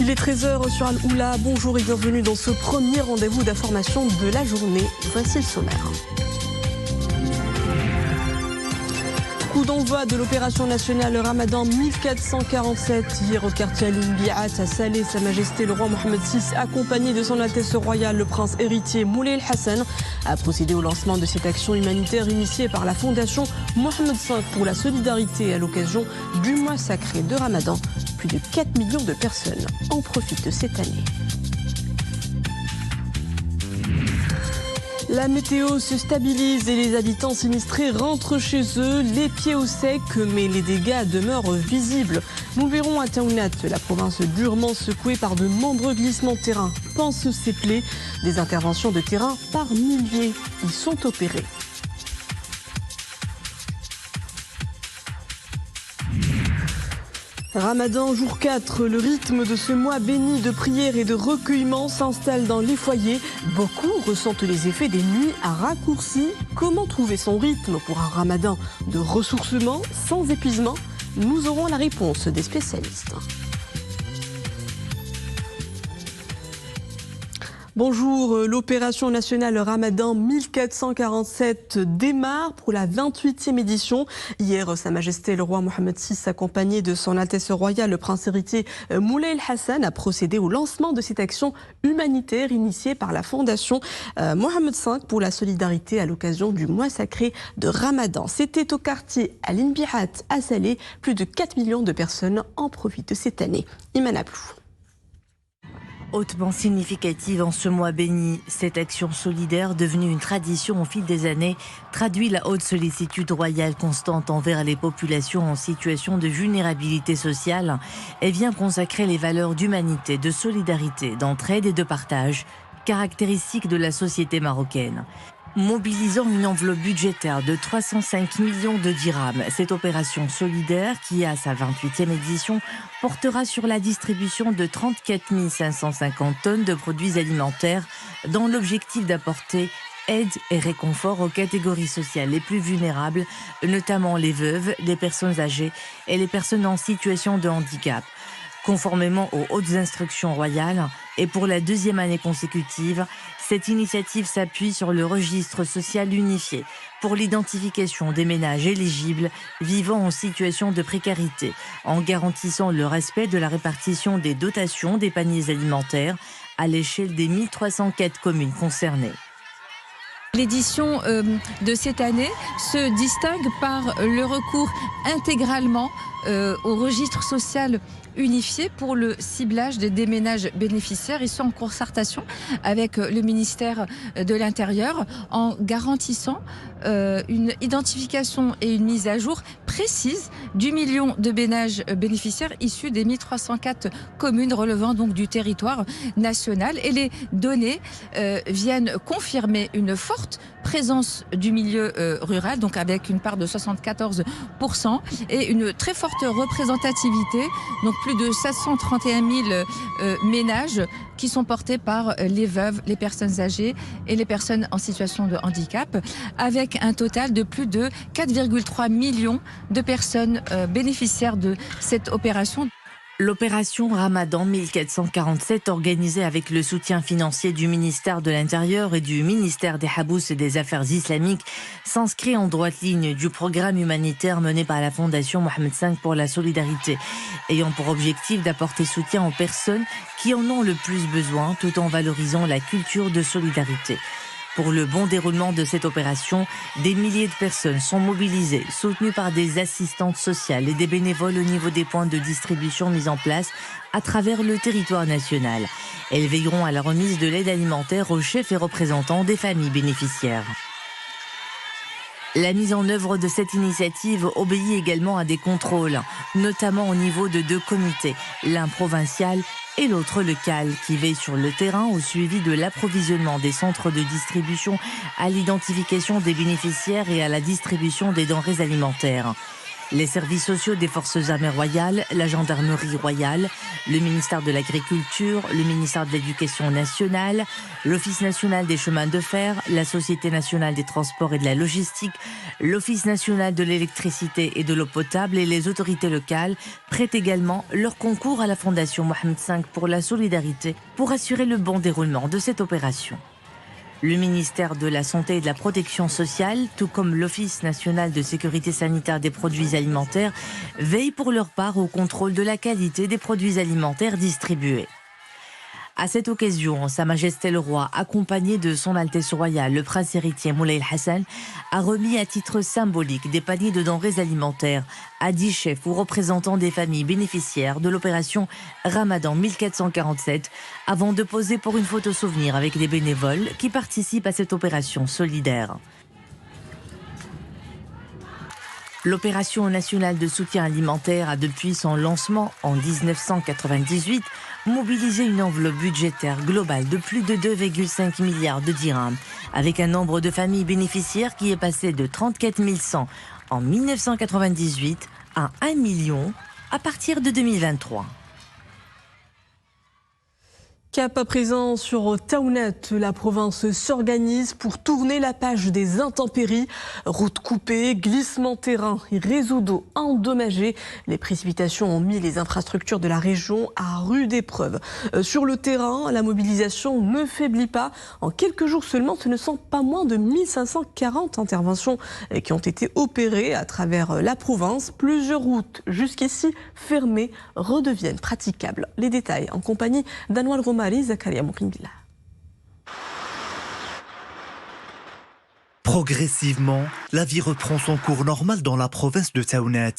Il est 13h sur Al-Oula. Bonjour et bienvenue dans ce premier rendez-vous d'information de la journée. Voici le sommaire. Coup d'envoi de l'opération nationale Ramadan 1447. Hier au quartier Al-Inbiat à Salé, Sa Majesté le roi Mohammed VI, accompagné de son Altesse royale le prince héritier Moulay El-Hassan, a procédé au lancement de cette action humanitaire initiée par la fondation Mohammed V pour la solidarité à l'occasion du mois sacré de Ramadan. Plus de 4 millions de personnes en profitent cette année. La météo se stabilise et les habitants sinistrés rentrent chez eux, les pieds au sec, mais les dégâts demeurent visibles. Nous verrons à Taounat, la province durement secouée par de nombreux glissements de terrain pansent ses plaies. Des interventions de terrain par milliers y sont opérées. Ramadan, jour 4, le rythme de ce mois béni de prière et de recueillement s'installe dans les foyers. Beaucoup ressentent les effets des nuits à raccourci. Comment trouver son rythme pour un Ramadan de ressourcement sans épuisement? Nous aurons la réponse des spécialistes. Bonjour, l'opération nationale Ramadan 1447 démarre pour la 28e édition. Hier, Sa Majesté le roi Mohammed VI, accompagné de son Altesse royale le prince héritier Moulay El-Hassan, a procédé au lancement de cette action humanitaire initiée par la fondation Mohammed V pour la solidarité à l'occasion du mois sacré de Ramadan. C'était au quartier Al-Inbiat à Salé. Plus de 4 millions de personnes en profitent cette année. Iman Ablou. Hautement significative en ce mois béni, cette action solidaire devenue une tradition au fil des années traduit la haute sollicitude royale constante envers les populations en situation de vulnérabilité sociale et vient consacrer les valeurs d'humanité, de solidarité, d'entraide et de partage, caractéristiques de la société marocaine. Mobilisant une enveloppe budgétaire de 305 millions de dirhams, cette opération solidaire, qui à sa 28e édition, portera sur la distribution de 34 550 tonnes de produits alimentaires dans l'objectif d'apporter aide et réconfort aux catégories sociales les plus vulnérables, notamment les veuves, les personnes âgées et les personnes en situation de handicap. Conformément aux hautes instructions royales et pour la 2e année consécutive, cette initiative s'appuie sur le registre social unifié pour l'identification des ménages éligibles vivant en situation de précarité, en garantissant le respect de la répartition des dotations des paniers alimentaires à l'échelle des 1304 communes concernées. L'édition de cette année se distingue par le recours intégralement au registre social unifié pour le ciblage des ménages bénéficiaires, et ce en concertation avec le ministère de l'Intérieur, en garantissant une identification et une mise à jour précise du million de ménages bénéficiaires issus des 1304 communes relevant donc du territoire national. Et les données viennent confirmer une forte présence du milieu rural, donc avec une part de 74% et une très forte représentativité, donc plus de 731 000 ménages qui sont portés par les veuves, les personnes âgées et les personnes en situation de handicap, avec un total de plus de 4,3 millions de personnes bénéficiaires de cette opération. L'opération Ramadan 1447, organisée avec le soutien financier du ministère de l'Intérieur et du ministère des Habous et des Affaires islamiques, s'inscrit en droite ligne du programme humanitaire mené par la Fondation Mohammed V pour la solidarité, ayant pour objectif d'apporter soutien aux personnes qui en ont le plus besoin, tout en valorisant la culture de solidarité. Pour le bon déroulement de cette opération, des milliers de personnes sont mobilisées, soutenues par des assistantes sociales et des bénévoles au niveau des points de distribution mis en place à travers le territoire national. Elles veilleront à la remise de l'aide alimentaire aux chefs et représentants des familles bénéficiaires. La mise en œuvre de cette initiative obéit également à des contrôles, notamment au niveau de 2 comités, l'un provincial et l'autre local, qui veille sur le terrain au suivi de l'approvisionnement des centres de distribution, à l'identification des bénéficiaires et à la distribution des denrées alimentaires. Les services sociaux des forces armées royales, la gendarmerie royale, le ministère de l'Agriculture, le ministère de l'Éducation nationale, l'Office national des chemins de fer, la Société nationale des transports et de la logistique, l'Office national de l'électricité et de l'eau potable et les autorités locales prêtent également leur concours à la Fondation Mohamed V pour la solidarité pour assurer le bon déroulement de cette opération. Le ministère de la Santé et de la Protection sociale, tout comme l'Office national de sécurité sanitaire des produits alimentaires, veillent pour leur part au contrôle de la qualité des produits alimentaires distribués. À cette occasion, Sa Majesté le Roi, accompagné de Son Altesse Royale, le Prince héritier Moulay Hassan, a remis à titre symbolique des paniers de denrées alimentaires à 10 chefs ou représentants des familles bénéficiaires de l'opération Ramadan 1447, avant de poser pour une photo souvenir avec les bénévoles qui participent à cette opération solidaire. L'opération nationale de soutien alimentaire a depuis son lancement en 1998 mobilisé une enveloppe budgétaire globale de plus de 2,5 milliards de dirhams, avec un nombre de familles bénéficiaires qui est passé de 34 100 en 1998 à 1 million à partir de 2023. Cap à présent sur Taounet, la province s'organise pour tourner la page des intempéries. Routes coupées, glissements terrain et réseaux d'eau endommagés. Les précipitations ont mis les infrastructures de la région à rude épreuve. Sur le terrain, la mobilisation ne faiblit pas. En quelques jours seulement, ce ne sont pas moins de 1540 interventions qui ont été opérées à travers la province. Plusieurs routes jusqu'ici fermées redeviennent praticables. Les détails en compagnie d'Anouar Roma. Progressivement, la vie reprend son cours normal dans la province de Taounet.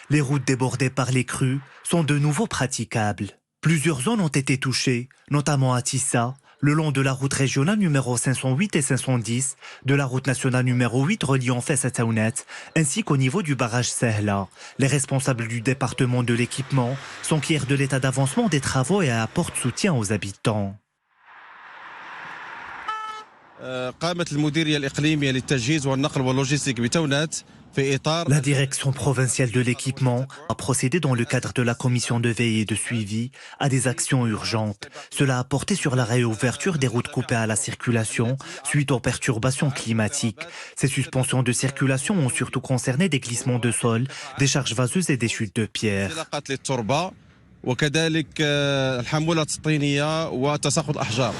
Les routes débordées par les crues sont de nouveau praticables. Plusieurs zones ont été touchées, notamment à Tissa, le long de la route régionale numéro 508 et 510, de la route nationale numéro 8 reliant Fès à Taounet, ainsi qu'au niveau du barrage Sehla. Les responsables du département de l'équipement s'enquièrent de l'état d'avancement des travaux et apportent soutien aux habitants. La direction provinciale de l'équipement a procédé dans le cadre de la commission de veille et de suivi à des actions urgentes. Cela a porté sur la réouverture des routes coupées à la circulation suite aux perturbations climatiques. Ces suspensions de circulation ont surtout concerné des glissements de sol, des charges vaseuses et des chutes de pierres. وكذلك الحمولات الطينية وتساقط الأحجار.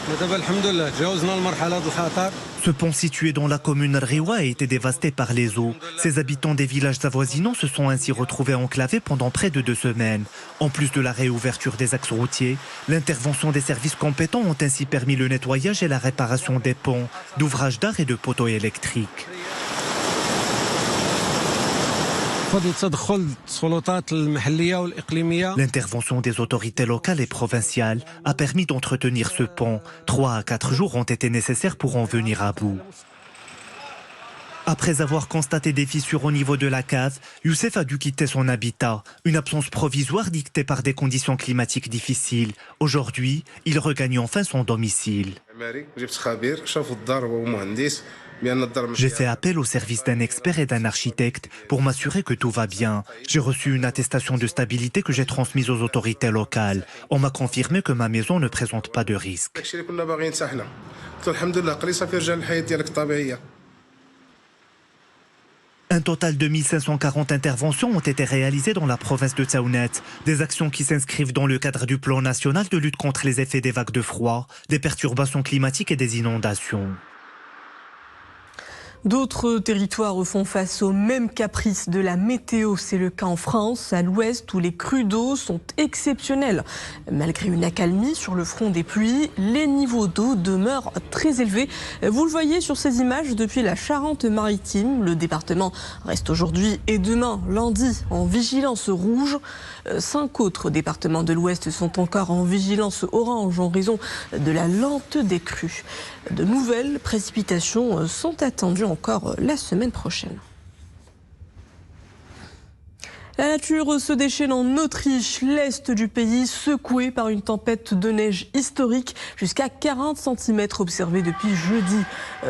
Ce pont situé dans la commune Riwa a été dévasté par les eaux. Ces habitants des villages avoisinants se sont ainsi retrouvés enclavés pendant près de 2 semaines. En plus de la réouverture des axes routiers, l'intervention des services compétents ont ainsi permis le nettoyage et la réparation des ponts, d'ouvrages d'art et de poteaux électriques. L'intervention des autorités locales et provinciales a permis d'entretenir ce pont. 3 à 4 jours ont été nécessaires pour en venir à bout. Après avoir constaté des fissures au niveau de la cave, Youssef a dû quitter son habitat. Une absence provisoire dictée par des conditions climatiques difficiles. Aujourd'hui, il regagne enfin son domicile. J'ai fait appel au service d'un expert et d'un architecte pour m'assurer que tout va bien. J'ai reçu une attestation de stabilité que j'ai transmise aux autorités locales. On m'a confirmé que ma maison ne présente pas de risque. Un total de 1540 interventions ont été réalisées dans la province de Taounet. Des actions qui s'inscrivent dans le cadre du plan national de lutte contre les effets des vagues de froid, des perturbations climatiques et des inondations. D'autres territoires font face aux mêmes caprices de la météo. C'est le cas en France, à l'ouest, où les crues d'eau sont exceptionnelles. Malgré une accalmie sur le front des pluies, les niveaux d'eau demeurent très élevés. Vous le voyez sur ces images depuis la Charente-Maritime. Le département reste aujourd'hui et demain, lundi, en vigilance rouge. 5 autres départements de l'ouest sont encore en vigilance orange en raison de la lente des crues. De nouvelles précipitations sont attendues encore la semaine prochaine. La nature se déchaîne en Autriche, l'est du pays secoué par une tempête de neige historique, jusqu'à 40 cm observée depuis jeudi.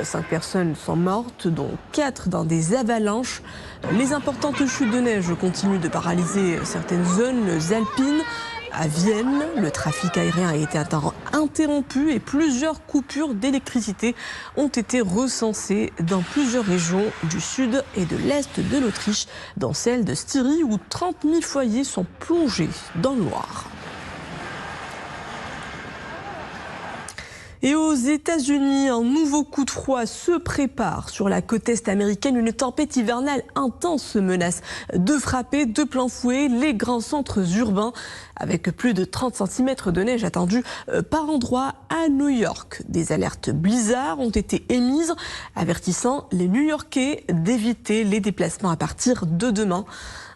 5 personnes sont mortes, dont 4 dans des avalanches. Les importantes chutes de neige continuent de paralyser certaines zones alpines. À Vienne, le trafic aérien a été interrompu et plusieurs coupures d'électricité ont été recensées dans plusieurs régions du sud et de l'est de l'Autriche, dont celle de Styrie où 30 000 foyers sont plongés dans le noir. Et aux États-Unis, un nouveau coup de froid se prépare sur la côte est américaine. Une tempête hivernale intense menace de frapper de plein fouet les grands centres urbains, avec plus de 30 cm de neige attendus par endroit à New York. Des alertes blizzard ont été émises, avertissant les New-Yorkais d'éviter les déplacements à partir de demain.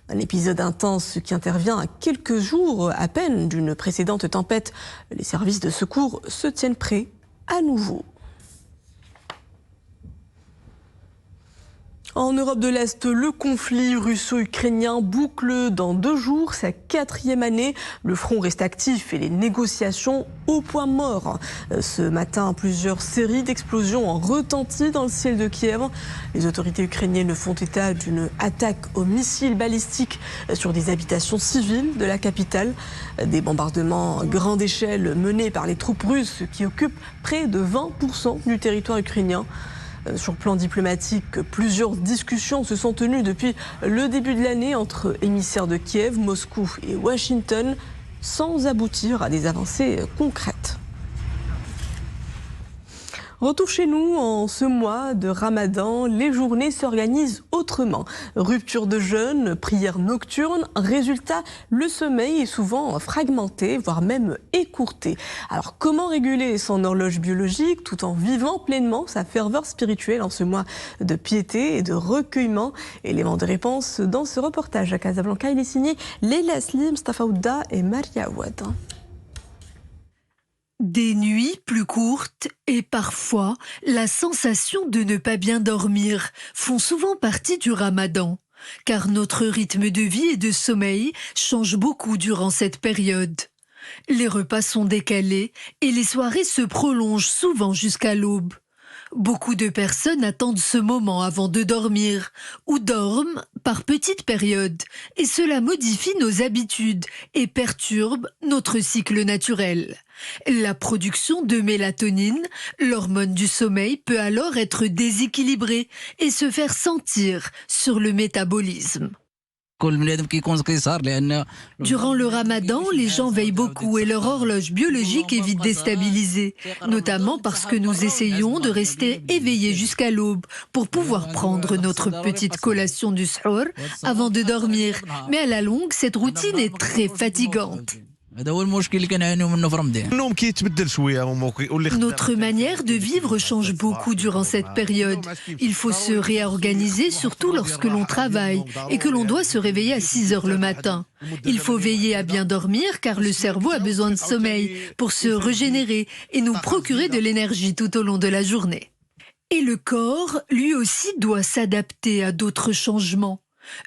Un épisode intense qui intervient à quelques jours à peine d'une précédente tempête. Les services de secours se tiennent prêts à nouveau. En Europe de l'Est, le conflit russo-ukrainien boucle dans 2 jours sa 4e année. Le front reste actif et les négociations au point mort. Ce matin, plusieurs séries d'explosions ont retenti dans le ciel de Kiev. Les autorités ukrainiennes font état d'une attaque aux missiles balistiques sur des habitations civiles de la capitale. Des bombardements à grande échelle menés par les troupes russes qui occupent près de 20% du territoire ukrainien. Sur le plan diplomatique, plusieurs discussions se sont tenues depuis le début de l'année entre émissaires de Kiev, Moscou et Washington, sans aboutir à des avancées concrètes. Retour chez nous en ce mois de Ramadan, les journées s'organisent autrement. Rupture de jeûne, prière nocturne, résultat, le sommeil est souvent fragmenté, voire même écourté. Alors comment réguler son horloge biologique tout en vivant pleinement sa ferveur spirituelle en ce mois de piété et de recueillement? Élément de réponse dans ce reportage à Casablanca. Il est signé Leila Slim, Mustafa Ouda et Maria Ouad. Des nuits plus courtes et parfois la sensation de ne pas bien dormir font souvent partie du Ramadan, car notre rythme de vie et de sommeil change beaucoup durant cette période. Les repas sont décalés et les soirées se prolongent souvent jusqu'à l'aube. Beaucoup de personnes attendent ce moment avant de dormir ou dorment par petites périodes et cela modifie nos habitudes et perturbe notre cycle naturel. La production de mélatonine, l'hormone du sommeil, peut alors être déséquilibrée et se faire sentir sur le métabolisme. Durant le Ramadan, les gens veillent beaucoup et leur horloge biologique est vite déstabilisée, notamment parce que nous essayons de rester éveillés jusqu'à l'aube pour pouvoir prendre notre petite collation du suhour avant de dormir. Mais à la longue, cette routine est très fatigante. Notre manière de vivre change beaucoup durant cette période. Il faut se réorganiser, surtout lorsque l'on travaille et que l'on doit se réveiller à 6 heures le matin. Il faut veiller à bien dormir car le cerveau a besoin de sommeil pour se régénérer et nous procurer de l'énergie tout au long de la journée. Et le corps, lui aussi, doit s'adapter à d'autres changements.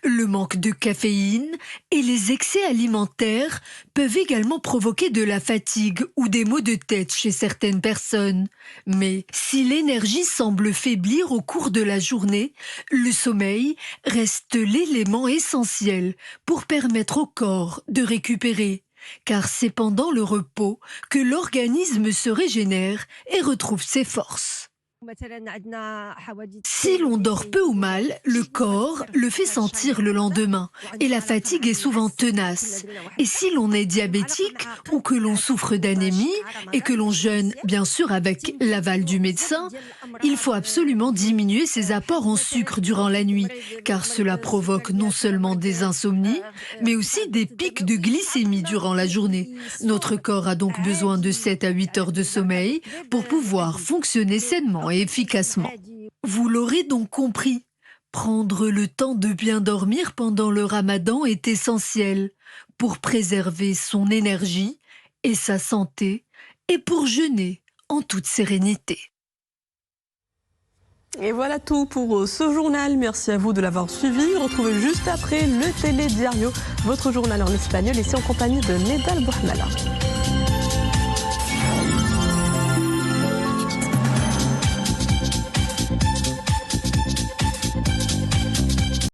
Le manque de caféine et les excès alimentaires peuvent également provoquer de la fatigue ou des maux de tête chez certaines personnes. Mais si l'énergie semble faiblir au cours de la journée, le sommeil reste l'élément essentiel pour permettre au corps de récupérer. Car c'est pendant le repos que l'organisme se régénère et retrouve ses forces. Si l'on dort peu ou mal, le corps le fait sentir le lendemain et la fatigue est souvent tenace. Et si l'on est diabétique ou que l'on souffre d'anémie et que l'on jeûne bien sûr avec l'aval du médecin, il faut absolument diminuer ses apports en sucre durant la nuit car cela provoque non seulement des insomnies mais aussi des pics de glycémie durant la journée. Notre corps a donc besoin de 7 à 8 heures de sommeil pour pouvoir fonctionner sainement et efficacement. Vous l'aurez donc compris, prendre le temps de bien dormir pendant le Ramadan est essentiel pour préserver son énergie et sa santé et pour jeûner en toute sérénité. Et voilà tout pour ce journal. Merci à vous de l'avoir suivi. Retrouvez juste après le Télédiario, votre journal en espagnol, ici en compagnie de Nedal Bouhmala.